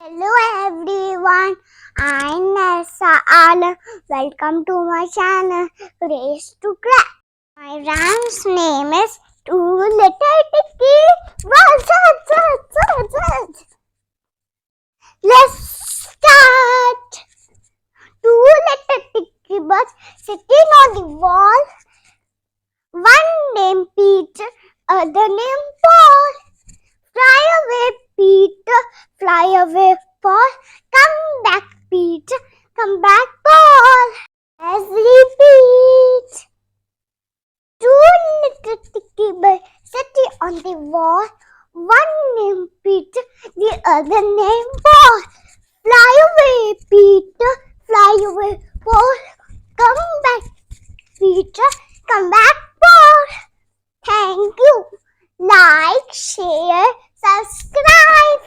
Hello everyone, I'm Nessa Alam. Welcome to my channel, Race to Crack. My rhyme's name is Two Little Dicky. Let's start. Two little Dicky birds sitting on the wall. One named Peter, other named Paul. Fly away, Peter, fly away, Paul. Come back, Peter, come back, Paul. Let's repeat. Two little Dicky birds sitting on the wall. One named Peter, the other named Paul. Fly away, Peter, fly away, Paul. Come back, Peter, come back, Paul. Thank you. Like, share, subscribe.